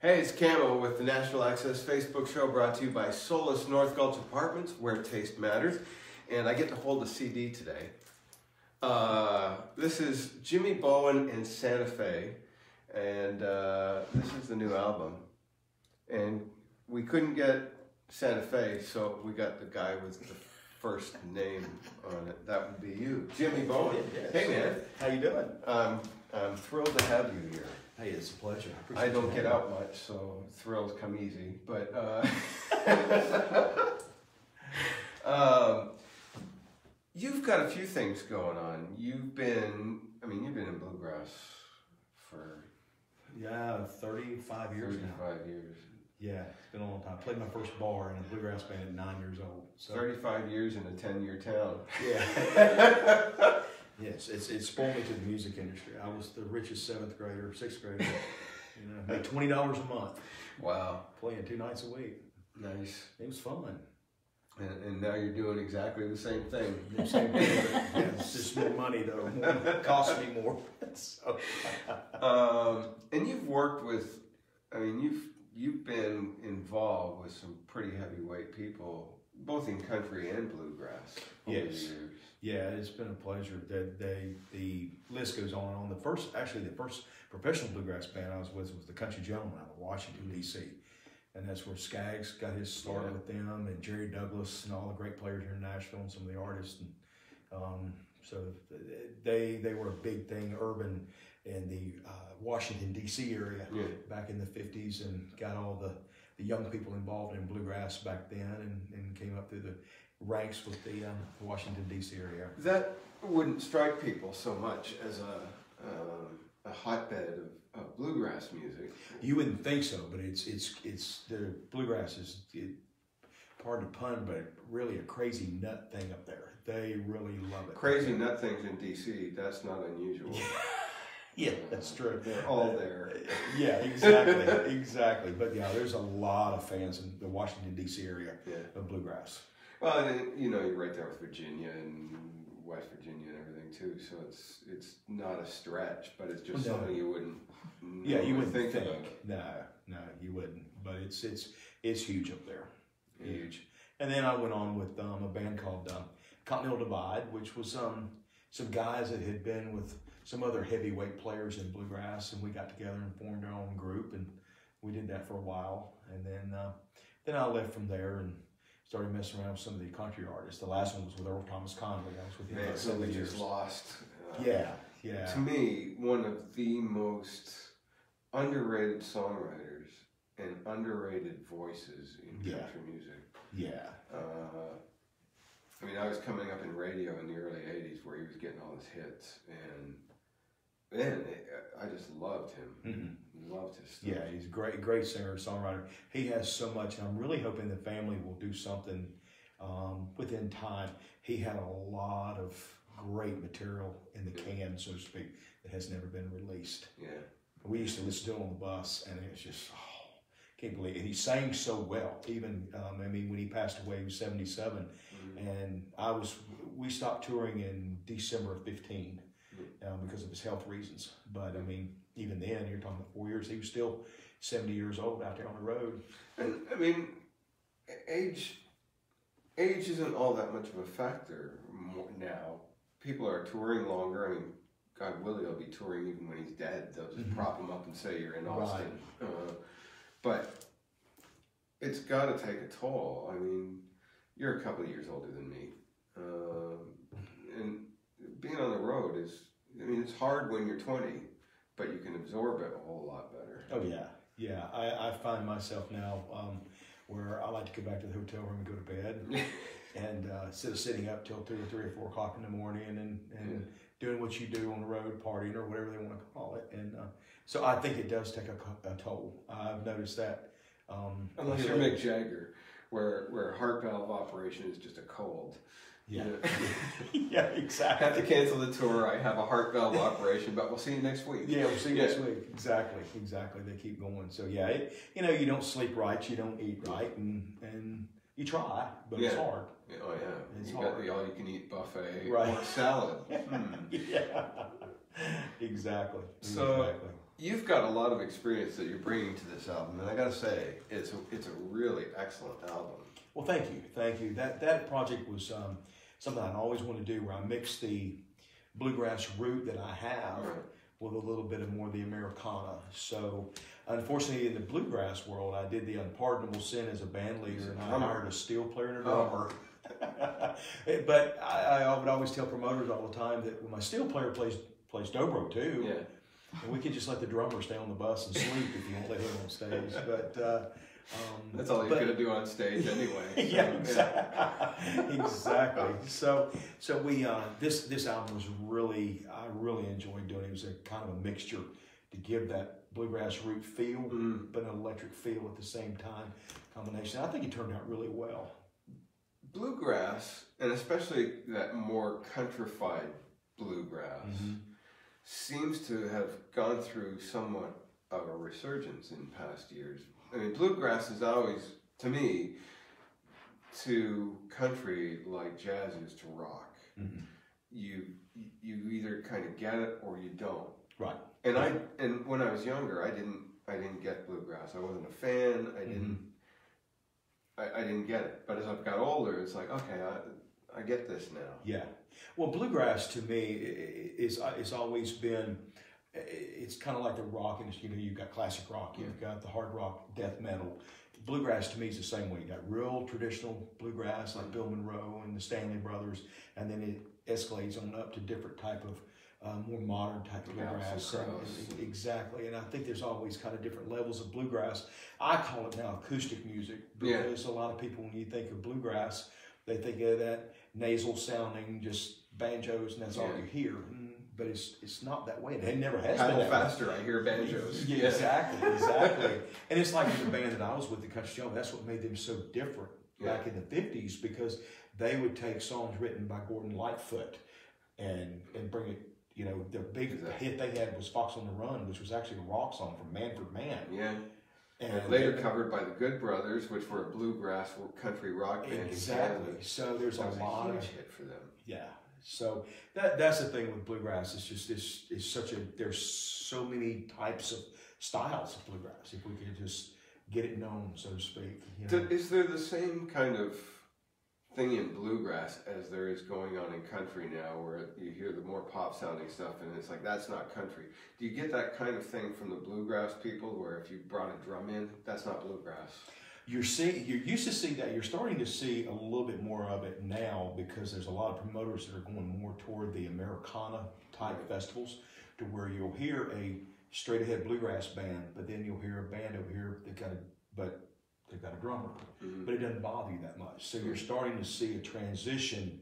Hey, it's Camo with the Nashville Access Facebook show brought to you by Solace North Gulch Apartments, where taste matters. And I get to hold a CD today. This is Jimmy Bowen and Santa Fe, and this is the new album. And we couldn't get Santa Fe, so we got the guy with the first name on it. That would be you, Jimmy Bowen. Yes. Hey, man. How you doing? I'm thrilled to have you here. Hey, it's a pleasure. I don't get out much, so thrills come easy. But you've got a few things going on. You've been in bluegrass for 35 years now. 35 years. Yeah, it's been a long time. I played my first bar in a bluegrass band at 9 years old. So 35 years in a 10-year town. Yeah. Yes, it spoiled me to the music industry. I was the richest sixth grader. Made $20 a month. Wow. Playing 2 nights a week. Nice. It was fun. And now you're doing exactly the same thing. The same thing, but yeah, it's just more money though. It costs me more. So. And you've worked with, you've been involved with some pretty heavyweight people, both in country and bluegrass over the years. Yeah, it's been a pleasure. The list goes on and on. The first professional bluegrass band I was with was the Country Gentlemen out of Washington, D.C. And that's where Skaggs got his start with them, and Jerry Douglas and all the great players here in Nashville and some of the artists. And so they were a big thing, urban in the Washington, D.C. area back in the 50s, and got all the young people involved in bluegrass back then, and came up through the ranks with the Washington, D.C. area. That wouldn't strike people so much as a hotbed of bluegrass music. You wouldn't think so, but it's the bluegrass is, pardon the pun, but really a crazy nut thing up there. They really love it. Crazy nut things in D.C., that's not unusual. Yeah, that's true. They're all there. Yeah, exactly, exactly. But yeah, there's a lot of fans in the Washington, D.C. area of bluegrass. Well, and you're right there with Virginia and West Virginia and everything too. So it's not a stretch, but it's just something you wouldn't. Yeah, you wouldn't think. About. No, you wouldn't. But it's huge up there, huge. And then I went on with a band called Continental Divide, which was some guys that had been with some other heavyweight players in bluegrass, and we got together and formed our own group, and we did that for a while, and then I left from there and started messing around with some of the country artists. The last one was with Earl Thomas Conway. I was with him for 7 years. Just lost. Yeah. To me, one of the most underrated songwriters and underrated voices in country music. Yeah. I was coming up in radio in the early 80s where he was getting all his hits, and man, I just loved him. Mm-hmm. Loved his stuff. Yeah, he's a great singer, songwriter. He has so much, and I'm really hoping the family will do something within time. He had a lot of great material in the can, so to speak, that has never been released. Yeah. We used to listen to it on the bus, and it was just, can't believe it. And he sang so well. Even, when he passed away, he was 77, and we stopped touring in December of 15 because of his health reasons. But even then, you're talking about 4 years, he was still 70 years old out there on the road. And age isn't all that much of a factor now. People are touring longer. God willing, he'll be touring even when he's dead. They'll just prop him up and say you're in Austin. Right. But it's got to take a toll. You're a couple of years older than me. And being on the road is, it's hard when you're 20, but you can absorb it a whole lot better. Oh, yeah. Yeah. I find myself now where I like to go back to the hotel room and go to bed and instead of sitting up till 2 or 3 or 4 o'clock in the morning and doing what you do on the road, partying or whatever they want to call it. And so I think it does take a toll. I've noticed that. Unless you're Mick Jagger, where heart valve operation is just a cold. Yeah. Yeah, exactly. I have to cancel the tour. I have a heart valve operation, but we'll see you next week. Yeah, we'll see you next week. Exactly. They keep going. So yeah, you don't sleep right, you don't eat right, and you try, but it's hard. Oh yeah, it's hard. Got the all-you-can-eat buffet or salad. Yeah, exactly. So you've got a lot of experience that you're bringing to this album, and I got to say, it's a really excellent album. Well, thank you. That project was something I always wanted to do, where I mix the bluegrass root that I have with a little bit of more of the Americana. So, unfortunately, in the bluegrass world, I did the unpardonable sin as a band leader, and I hired a steel player and a drummer. But I would always tell promoters all the time that when my steel player plays dobro too, and we could just let the drummer stay on the bus and sleep if you won't let him on stage. But that's all he's gonna do on stage anyway. So, yeah, exactly. So we this album was I really enjoyed doing it. It was a kind of a mixture to give that bluegrass root feel, but an electric feel at the same time. Combination. I think it turned out really well. Bluegrass, and especially that more countrified bluegrass, seems to have gone through somewhat of a resurgence in past years. I mean, bluegrass is always, to me, to country like jazz is to rock. You either kind of get it or you don't. Right. And when I was younger, I didn't get bluegrass. I wasn't a fan. I didn't get it. But as I've got older, it's like, okay, I get this now. Yeah. Well, bluegrass to me is always been, it's kind of like the rock industry. You know, you've got classic rock, you've got the hard rock, death metal. Bluegrass to me is the same way. You got real traditional bluegrass like Bill Monroe and the Stanley Brothers, and then it escalates on up to different type of more modern type of bluegrass. Exactly, and I think there's always kind of different levels of bluegrass. I call it now acoustic music because a lot of people, when you think of bluegrass, they think of that nasal sounding, just banjos, and that's all you hear. But it's not that way. It never has been that faster, I hear banjos. Yeah, exactly. And it's like the band that I was with, the Country Jones, that's what made them so different back in the 50s, because they would take songs written by Gordon Lightfoot and bring it. You know, the big hit they had was Fox on the Run, which was actually a rock song from Manfred Mann. Yeah. And later covered by the Good Brothers, which were a bluegrass country rock band. Exactly. So there's a lot of hit for them. Yeah. So that's the thing with bluegrass. It's just it's such a, there's so many types of styles of bluegrass. If we could just get it known, so to speak. You know? Is there the same kind of thing in bluegrass as there is going on in country now, where you hear the more pop sounding stuff and it's like, that's not country? Do you get that kind of thing from the bluegrass people, where if you brought a drum in, that's not bluegrass? You used to see that. You're starting to see a little bit more of it now, because there's a lot of promoters that are going more toward the Americana type festivals, to where you'll hear a straight ahead bluegrass band, but then you'll hear a band over here that they've got a drummer, but it doesn't bother you that much. So you're starting to see a transition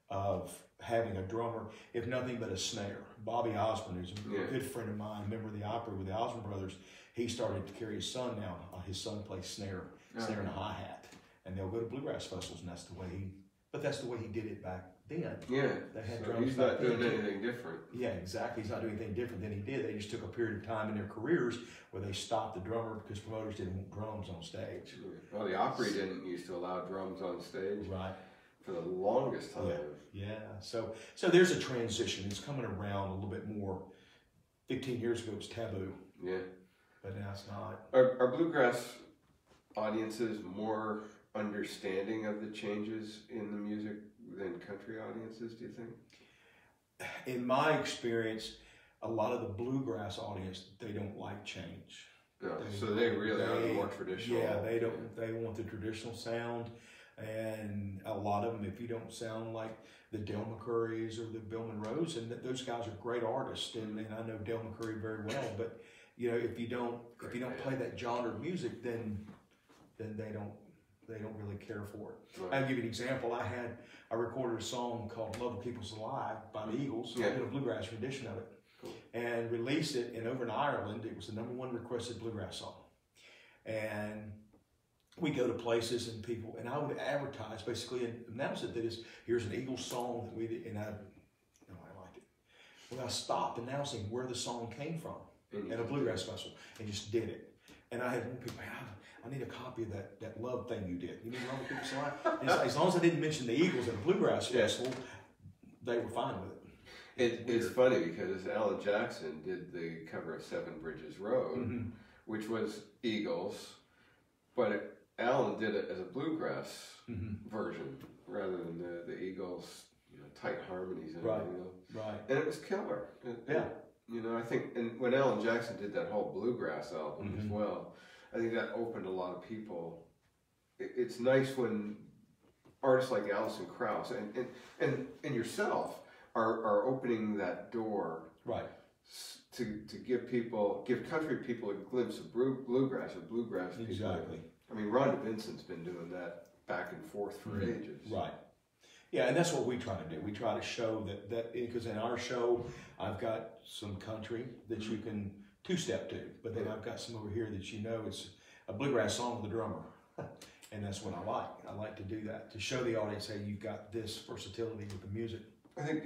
of having a drummer, if nothing but a snare. Bobby Osborne, who's a good friend of mine, a member of the opera with the Osborne Brothers, he started to carry his son now. His son plays snare and a hi-hat, and they'll go to bluegrass festivals, and that's the way he did it back then. Yeah, they had so drums. He's not doing anything different. Yeah, exactly. He's not doing anything different than he did. They just took a period of time in their careers where they stopped the drummer because promoters didn't want drums on stage. Well, the Opry didn't used to allow drums on stage. Right. For the longest time. Yeah. So there's a transition. It's coming around a little bit more. 15 years ago it was taboo. Yeah. But now it's not. Are bluegrass audiences more understanding of the changes in the music than country audiences, do you think? In my experience, a lot of the bluegrass audience, they don't like change. No, so they really are the more traditional. Yeah, they don't. They want the traditional sound, and a lot of them, if you don't sound like the Del McCurrys or the Bill Monroes, and those guys are great artists, and I know Del McCurry very well. But you know, if you don't play that genre of music, then they don't really care for it. Right. I'll give you an example. I recorded a song called "Love Will Keep Us Alive" by the Eagles. I did a bluegrass rendition of it. Cool. And released it, and over in Ireland, it was the #1 requested bluegrass song. And we go to places and people, and I would advertise basically and announce it that here's an Eagles song that we did, and I liked it. Well, I stopped announcing where the song came from at a bluegrass festival, and just did it. And I had one people, I need a copy of that Love thing you did. You need Love Will Keep Us Alive? As long as I didn't mention the Eagles at a bluegrass festival, they were fine with it. It's funny because Alan Jackson did the cover of Seven Bridges Road, which was Eagles, but Alan did it as a bluegrass version rather than the Eagles, tight harmonies and everything else. Right. And it was killer. I think, and when Alan Jackson did that whole bluegrass album as well, I think that opened a lot of people. It's nice when artists like Alison Krauss and yourself are opening that door, right, to give country people a glimpse of bluegrass or bluegrass people. Exactly. I mean, Rhonda Vincent's been doing that back and forth for ages. Right. Yeah, and that's what we try to do. We try to show that because in our show, I've got some country that you can two-step to, but then I've got some over here that it's a bluegrass song with a drummer. And that's what I like. I like to do that, to show the audience, hey, you've got this versatility with the music. I think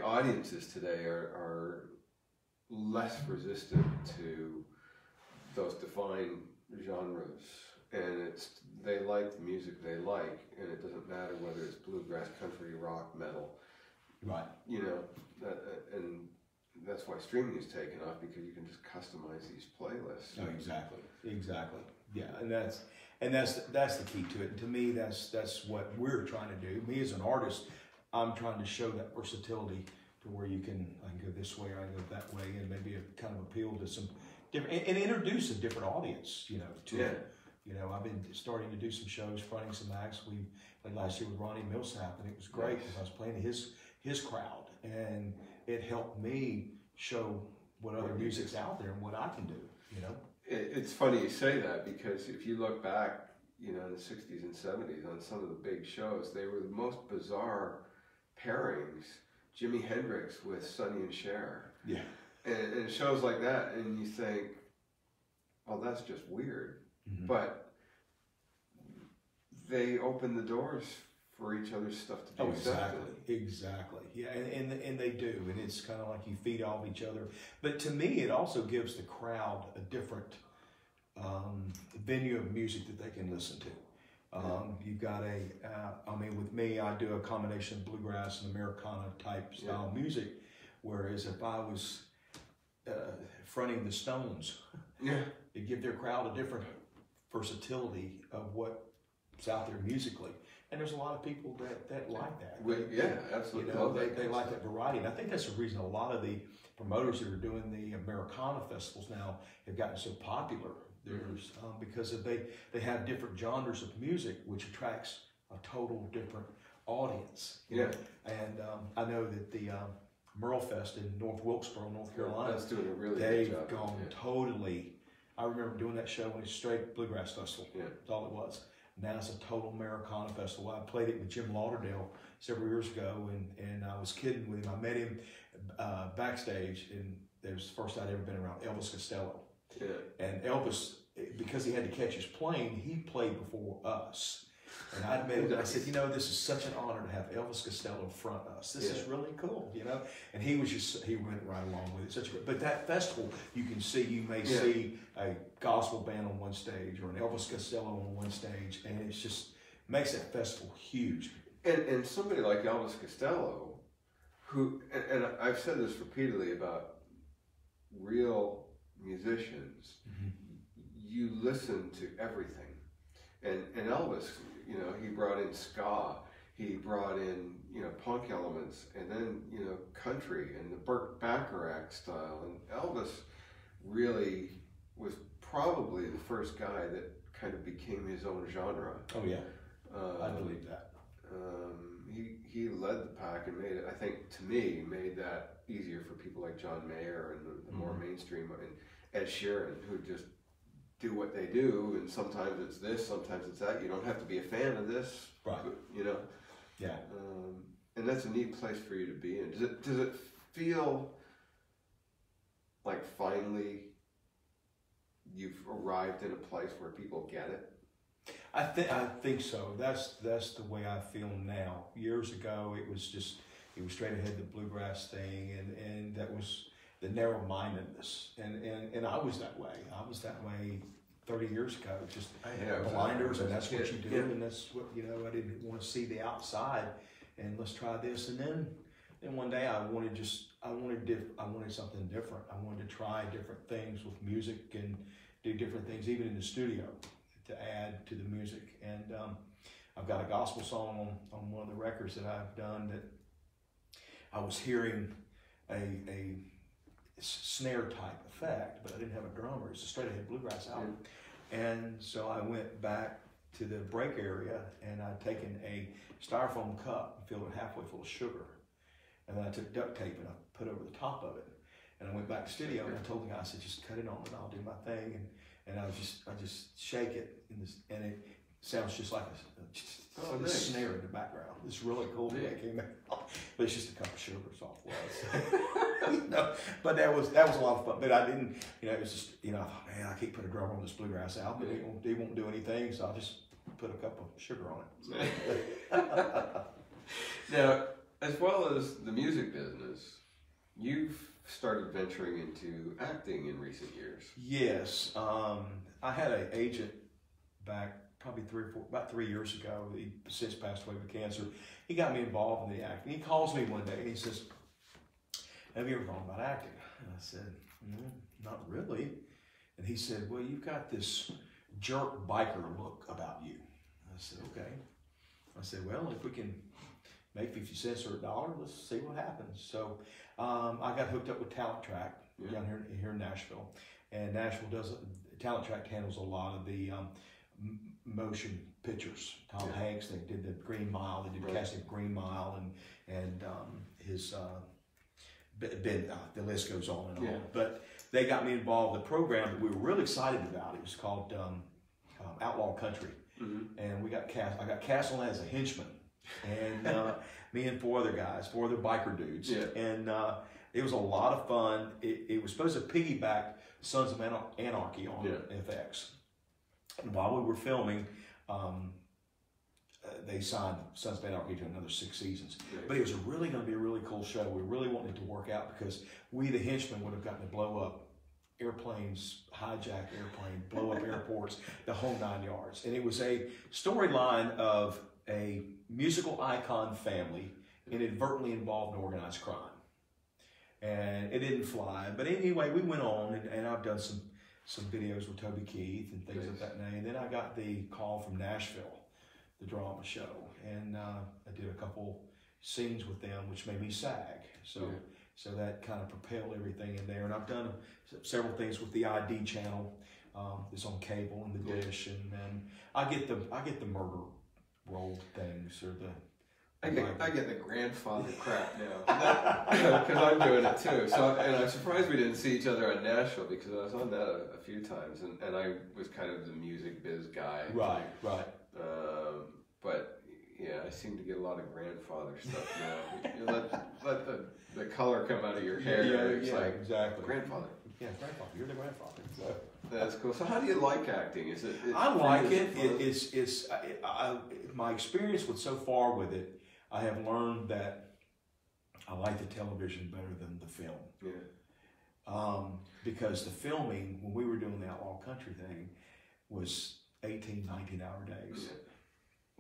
audiences today are less resistant to those defined genres. And they like the music they like, and it doesn't matter whether it's bluegrass, country, rock, metal. Right. And that's why streaming has taken off, because you can just customize these playlists. Oh, exactly. Yeah, and that's the key to it. And to me, that's what we're trying to do. Me as an artist, I'm trying to show that versatility to where I can go this way, or I can go that way, and maybe kind of appeal to some different and introduce a different audience. I've been starting to do some shows, fronting some acts. We played last year with Ronnie Millsap, and it was great because I was playing his crowd, and it helped me show what other music's out there and what I can do. It's funny you say that, because if you look back, in the 60s and 70s on some of the big shows, they were the most bizarre pairings. Jimi Hendrix with Sonny and Cher. Yeah. And shows like that, and you think, well, that's just weird. But they open the doors for each other's stuff to be Exactly. Yeah, and they do, and it's kind of like you feed off each other. But to me, it also gives the crowd a different venue of music that they can listen to. You've got with me, I do a combination of bluegrass and Americana type style music, whereas if I was fronting the Stones, it'd give their crowd a different versatility of what's out there musically. And there's a lot of people that like that. Absolutely. They like that variety. And I think that's the reason a lot of the promoters that are doing the Americana festivals now have gotten so popular. There's because they have different genres of music, which attracts a total different audience. And I know that the Merle Fest in North Wilkesboro, North Carolina, that's doing a really they've good job. Gone totally. I remember doing that show when it was straight bluegrass festival. That's all it was. Now it's a total Americana festival. I played it with Jim Lauderdale several years ago, and I was kidding with him. I met him backstage, and it was the first I'd ever been around Elvis Costello. And Elvis, because he had to catch his plane, he played before us. And I met him, I said, this is such an honor to have Elvis Costello front us. This is really cool, And he went right along with it. But that festival, you may see a gospel band on one stage or an Elvis Costello on one stage, and it just makes that festival huge. And somebody like Elvis Costello, who, and I've said this repeatedly about real musicians, you listen to everything. And Elvis, he brought in ska, he brought in, punk elements, and then, country and the Burt Bacharach style. And Elvis really was probably the first guy that kind of became his own genre. Oh yeah, I believe that. He led the pack and made that easier for people like John Mayer and the more mainstream, and Ed Sheeran, who just do what they do, and sometimes it's this, sometimes it's that. You don't have to be a fan of this, right? Yeah. And that's a neat place for you to be in. Does it feel like finally you've arrived in a place where people get it? I think so. That's the way I feel now. Years ago, it was straight ahead the bluegrass thing, and that was the narrow-mindedness, and I was that way. I was that way 30 years ago. Just blinders, and that's what you do, and that's what I didn't want to see the outside, and let's try this, and then one day I wanted something different. I wanted to try different things with music and do different things, even in the studio, to add to the music. And I've got a gospel song on one of the records that I've done that I was hearing a snare type effect, but I didn't have a drummer. It's a straight ahead bluegrass album. And so I went back to the break area and I'd taken a styrofoam cup and filled it halfway full of sugar. And then I took duct tape and I put over the top of it. And I went back to the studio and I told the guy, I said, just cut it on and I'll do my thing. And I just shake it and it sounds just like a snare in the background. It's really cool the way it came out. But it's just a cup of sugar, is all it was. But that was a lot of fun. But I didn't, it was just, I thought, man, I can't put a drummer on this bluegrass album. He won't do anything, so I'll just put a cup of sugar on it. Now, as well as the music business, you've started venturing into acting in recent years. Yes. I had an agent back probably about 3 years ago. He since passed away with cancer. He got me involved in the acting. He calls me one day and he says, have you ever thought about acting? And I said, not really. And he said, well, you've got this jerk biker look about you. I said, okay. I said, well, if we can make 50 cents or $1, let's see what happens. So I got hooked up with Talent Track down here in Nashville. And Nashville Talent Track handles a lot of the motion pictures. Tom Hanks, they did the Green Mile, they did casting of Green Mile, and his the list goes on and on. But they got me involved in a program that we were really excited about. It was called Outlaw Country, and I got cast on that as a henchman, and me and four other biker dudes, and it was a lot of fun. It was supposed to piggyback Sons of Anarchy on FX. And while we were filming, they signed Sons of Anarchy to another 6 seasons. But it was really going to be a really cool show. We really wanted it to work out because we, the henchmen, would have gotten to blow up airplanes, hijack airplanes, blow up airports, the whole 9 yards. And it was a storyline of a musical icon family inadvertently involved in organized crime. And it didn't fly. But anyway, we went on, and I've done some videos with Toby Keith and things like that. And then I got the call from Nashville, the drama show, and I did a couple scenes with them, which made me SAG. So that kind of propelled everything in there. And I've done several things with the ID channel. It's on cable and the dish, and then I get the murder role things or the. I get the grandfather crap now because I'm doing it too. So, and I'm surprised we didn't see each other on Nashville because I was on that a few times, and I was kind of the music biz guy. Right. But yeah, I seem to get a lot of grandfather stuff now. You let the color come out of your hair. It's like exactly. Grandfather. Yeah, grandfather. You're the grandfather. So. That's cool. So how do you like acting? Is it? I like it. It's my experience so far with it. I have learned that I like the television better than the film. Because the filming, when we were doing the Outlaw Country thing, was 18, 19-hour days.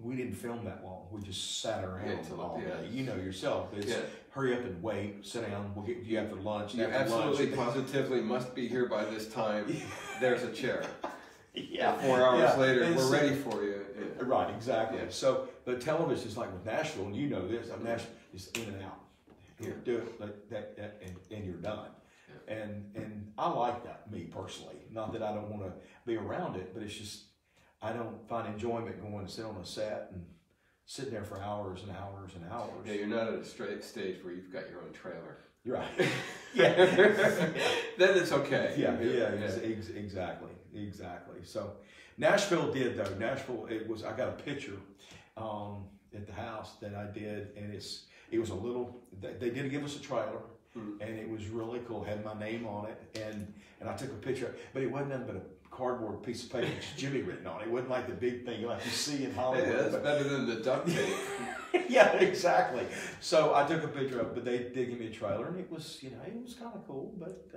We didn't film that long. We just sat around all day. You know yourself. It's hurry up and wait, sit down, we'll get you after lunch. You absolutely, positively must be here by this time. There's a chair. 4 hours later, we're ready for you. Right, exactly. So the television is like with Nashville, and you know this. Nashville is in and out. Here, do it like that, and you're done. And I like that, me personally. Not that I don't want to be around it, but it's just I don't find enjoyment going to sit on a set and sitting there for hours and hours and hours. Yeah, you're not at a straight stage where you've got your own trailer. You're right. Then it's okay. Exactly. So Nashville did though. Nashville, I got a picture at the house that I did, and it was a little. They did give us a trailer, and it was really cool. Had my name on it, and I took a picture, but it wasn't nothing but a cardboard piece of paper with Jimmy written on it. It wasn't like the big thing like you see in Hollywood. Yeah, that's better than the duct tape. Yeah, exactly. So I took a picture of it, but they did give me a trailer, and it was kind of cool, but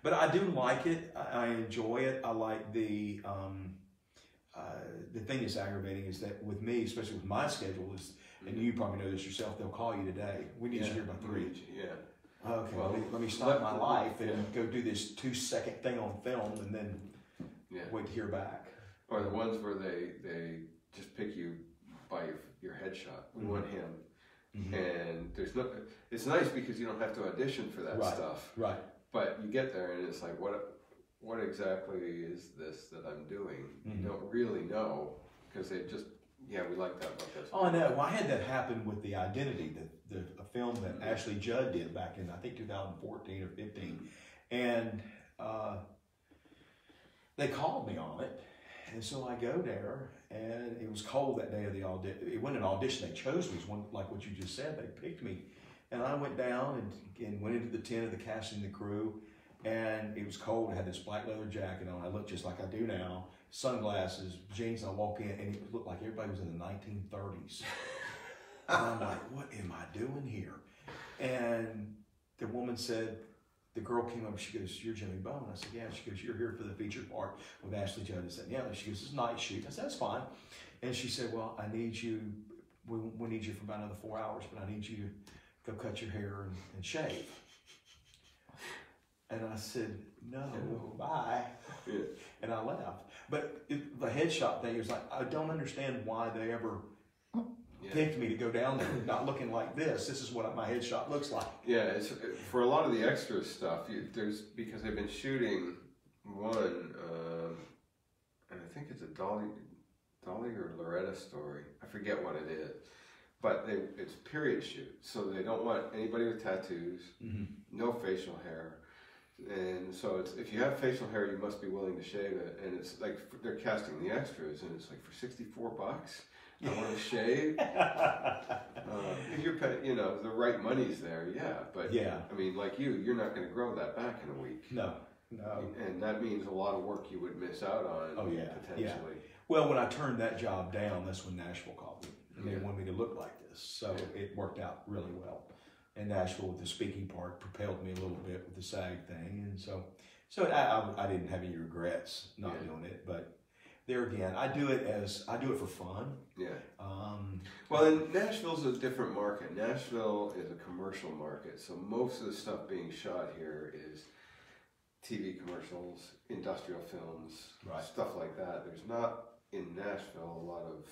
but I do like it. I enjoy it. I like the the thing that's aggravating is that with me, especially with my schedule, is, and you probably know this yourself, they'll call you today. We need you here by 3. Yeah. Okay, well, let me stop my life and go do this 2-second thing on film and then wait to hear back. Or the ones where they just pick you by your headshot. We want him. Mm-hmm. And there's no, it's nice because you don't have to audition for that stuff. Right. But you get there and it's like, what exactly is this that I'm doing? Mm-hmm. You don't really know because they just, we like that about this. Oh, I know. Well, I had that happen with The Identity, a film that Ashley Judd did back in, I think, 2014 or 15. And they called me on it. And so I go there, and it was cold that day of the audition. It wasn't an audition. They chose me, like what you just said. They picked me. And I went down and went into the tent of the cast and the crew. And it was cold. I had this black leather jacket on. I looked just like I do now. Sunglasses, jeans. And I walk in, and it looked like everybody was in the 1930s. And I'm like, what am I doing here? And the woman said, the girl came up, she goes, you're Jimmy Bowen. I said, yeah. She goes, you're here for the feature part with Ashley Judd. I said, yeah. And she goes, it's night shoot. I said, that's fine. And she said, well, I need you, we need you for about another 4 hours, but I need you to go cut your hair and shave. And I said, no, bye. Yeah. And I left. But the headshot thing is like, I don't understand why they ever picked me to go down there, not looking like this. This is what my headshot looks like. Yeah, it's for a lot of the extra stuff. Because they've been shooting one, and I think it's a Dolly or Loretta story. I forget what it is, but it's period shoot, so they don't want anybody with tattoos, no facial hair. And so it's, if you have facial hair, you must be willing to shave it. And it's like they're casting the extras, and it's like for $64. I want to shave. If you're paying, the right money's there, But I mean, like you're not going to grow that back in a week. No. And that means a lot of work you would miss out on. Potentially. Yeah. Well, when I turned that job down, that's when Nashville called me, and they wanted me to look like this. So it worked out really well. And Nashville, with the speaking part, propelled me a little bit with the SAG thing, and so I didn't have any regrets not doing it, but. There again, I do it for fun. Yeah. Well, and Nashville's a different market. Nashville is a commercial market, so most of the stuff being shot here is TV commercials, industrial films, stuff like that. There's not in Nashville a lot of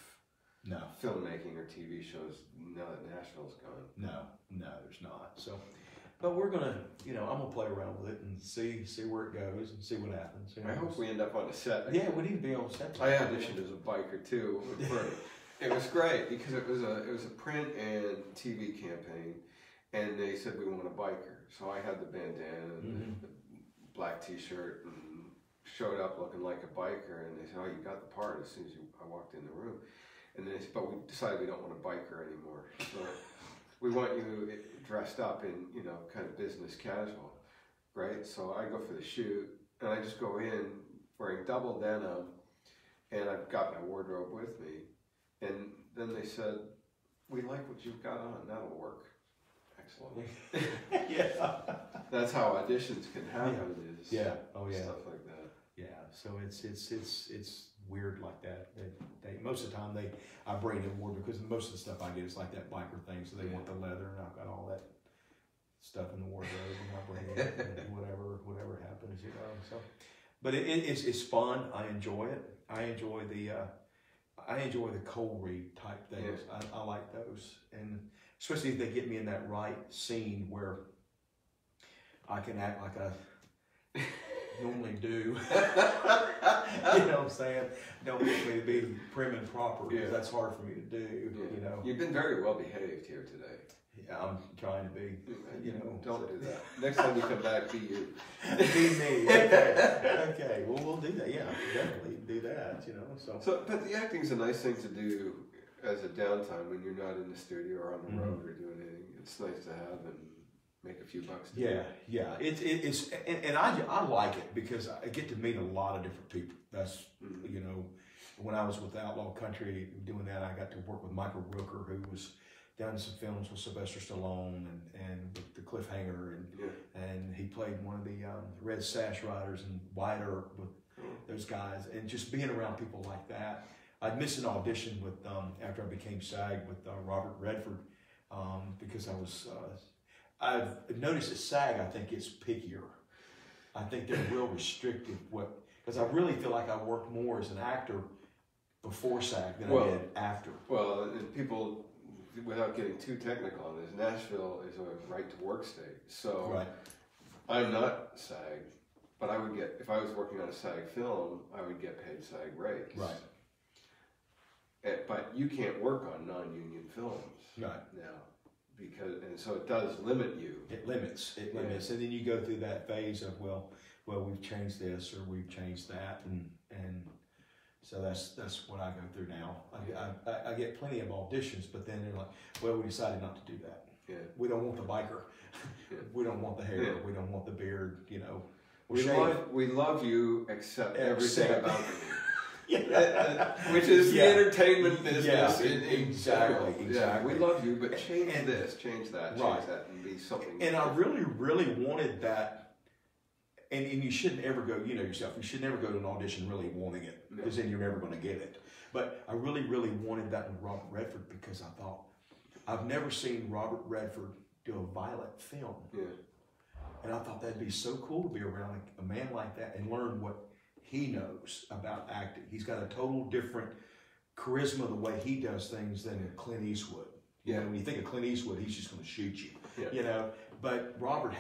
filmmaking or TV shows now that Nashville's gone. No, there's not. So. But we're gonna, I'm gonna play around with it and see where it goes and see what happens. I hope we end up on a set. Yeah, we need to be on set. I auditioned as a biker too. It was great because it was a print and TV campaign, and they said we want a biker. So I had the bandana and the black T-shirt and showed up looking like a biker, and they said, "Oh, you got the part as soon as I walked in the room." And then they said, "But we decided we don't want a biker anymore. So we want you dressed up in, kind of business casual, right?" So I go for the shoot, and I just go in wearing double denim, and I've got my wardrobe with me. And then they said, "We like what you've got on. That'll work." Excellent. That's how auditions can happen. Stuff like that. Yeah. So it's weird like that. Most of the time I bring in more because most of the stuff I get is like that biker thing. So they want the leather, and I've got all that stuff in the wardrobe, and I bring it, and whatever happens, So, but it's fun. I enjoy it. I enjoy the cold read type things. I like those, and especially if they get me in that right scene where I can act like I normally do. You know what I'm saying? Don't get me to be prim and proper because that's hard for me to do. You've been very well behaved here today. Yeah, I'm trying to be. Don't do that. Next time you come back, be you. Be me. Okay. Well, we'll do that. Yeah, definitely do that. So, but the acting's a nice thing to do as a downtime when you're not in the studio or on the road or doing anything. It's nice to have and make a few bucks. Yeah. It's and I like it because I get to meet a lot of different people. That's when I was with Outlaw Country doing that, I got to work with Michael Rooker, who was done some films with Sylvester Stallone and with the Cliffhanger, and he played one of the Red Sash Riders in Wide Earp with those guys, and just being around people like that. I'd missed an audition with after I became SAG with Robert Redford because I was. I've noticed at SAG, I think it's pickier. I think they're real restrictive. Because I really feel like I worked more as an actor before SAG than I did after. Well, and people, without getting too technical on this, Nashville is a right-to-work state. So right. I'm not SAG, but I would get, if I was working on a SAG film, I would get paid SAG rates. Right. But you can't work on non-union films right. now, and so it does limit you. It limits, and then you go through that phase of well, we've changed this or we've changed that, and so that's what I go through now. I get plenty of auditions, but then they're like, well, we decided not to do that. Yeah. We don't want the biker. Yeah. We don't want the hair. Yeah. We don't want the beard. You know, we love you, except everything about you. Which is the entertainment business. Exactly. Yeah, we love you, but change this, change that, change that, and be something. And I really, really wanted that. And you shouldn't ever go, you know yourself, you should never go to an audition really wanting it, because then you're never going to get it. But I really, really wanted that with Robert Redford, because I thought, I've never seen Robert Redford do a violent film. Yeah. And I thought that'd be so cool to be around a man like that and learn what he knows about acting. He's got a total different charisma the way he does things than Clint Eastwood. You know, when you think of Clint Eastwood, he's just going to shoot you. Yeah. You know, but Robert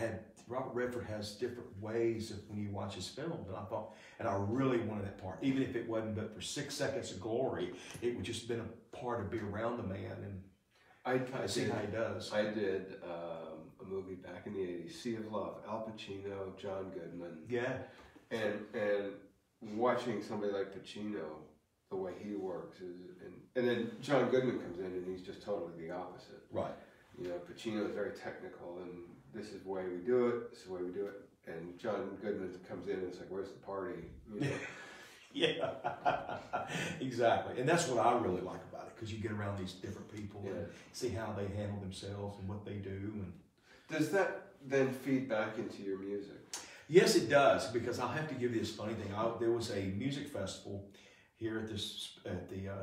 Redford has different ways of when you watch his films, and I thought, and I really wanted that part, even if it wasn't but for 6 seconds of glory, it would just been a part of being around the man and I see how he does. I did a movie back in the '80s, Sea of Love, Al Pacino, John Goodman. Yeah, and watching somebody like Pacino, the way he works is, and then John Goodman comes in and he's just totally the opposite. Right. You know, Pacino is very technical and this is the way we do it, this is the way we do it. And John Goodman comes in and it's like, where's the party? You know? Yeah, exactly. And that's what I really like about it, because you get around these different people and see how they handle themselves and what they do. And does that then feed back into your music? Yes, it does, because I'll have to give you this funny thing. There was a music festival here at the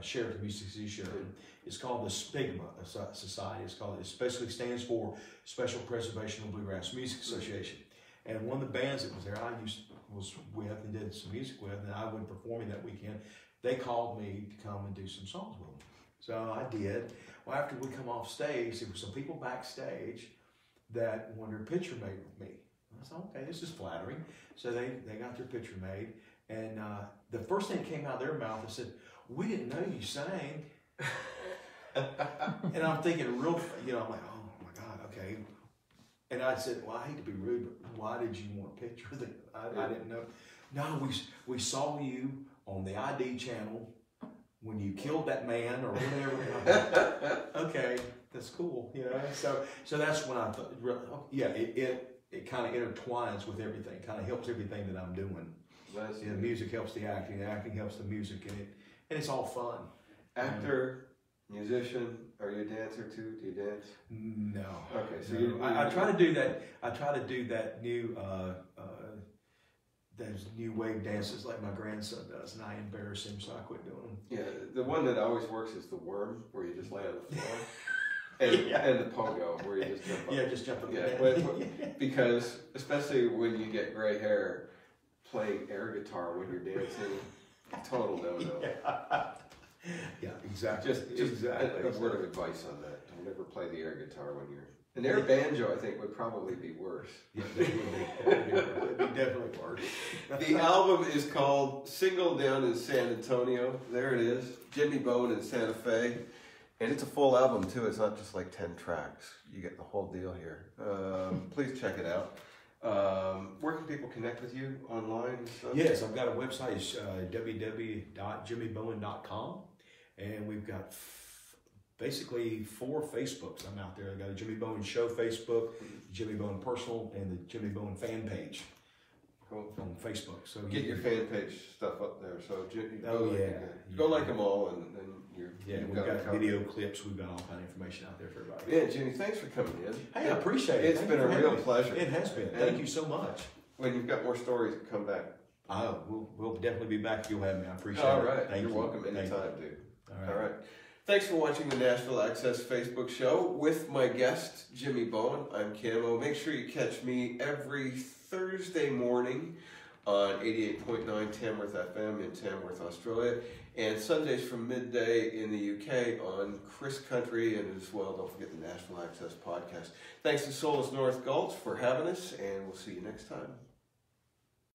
Sheraton Music City Sheraton. It's called the Stigma Society. It basically stands for Special Preservation of Bluegrass Music Association. And one of the bands that was there, I was with and did some music with, and I went performing that weekend. They called me to come and do some songs with them. So I did. Well, after we come off stage, there were some people backstage that wanted a picture made with me. I said, okay, this is flattering. So they got their picture made. And the first thing that came out of their mouth, they said, we didn't know you sang. And I'm thinking I'm like, oh my God, okay. And I said, well, I hate to be rude, but why did you want a picture? I didn't know. No, we saw you on the ID channel when you killed that man or whatever. Okay, that's cool, you know. So that's when I thought, it kind of intertwines with everything, kind of helps everything that I'm doing. The music helps the acting helps the music, and it's all fun. Actor, musician, are you a dancer too? Do you dance? No. Okay, so no. I try to do that. I try to do that new those new wave dances like my grandson does, and I embarrass him, so I quit doing them. Yeah, the one that always works is the worm, where you just lay on the floor. And the pogo, where you just jump up. Yeah, just jump up. Yeah, because especially when you get gray hair, playing air guitar when you're dancing, total no-no. Yeah, exactly. Just exactly. A word of advice on that: don't ever play the air guitar when you're. An air banjo, I think, would probably be worse. Yeah, it would be definitely worse. The album is called "Single Down in San Antonio." There it is, Jimmy Bowen in Santa Fe. And it's a full album, too. It's not just like 10 tracks. You get the whole deal here. Please check it out. Where can people connect with you online and stuff? Yes, I've got a website. It's www.jimmybowen.com. And we've got basically 4 Facebooks. I'm out there. I've got a Jimmy Bowen Show Facebook, Jimmy Bowen Personal, and the Jimmy Bowen fan page. Cool. On Facebook. So get your fan page stuff up there. So go like them all, and then we've got video clips. We've got all kind of information out there for everybody. Yeah, Jimmy, thanks for coming in. Hey, I appreciate it. It's been a real pleasure. It has been. Thank you so much. When you've got more stories, come back. We'll definitely be back. You'll have me. I appreciate it. All right. Thank You're you. welcome Thank anytime, you. dude. All right. Thanks for watching the Nashville Access Facebook show with my guest, Jimmy Bowen. I'm Camo. Make sure you catch me every Thursday morning on 88.9 Tamworth FM in Tamworth, Australia, and Sundays from midday in the UK on Chris Country, and as well, don't forget the Nashville Access podcast. Thanks to Solus North Gulch for having us, and we'll see you next time.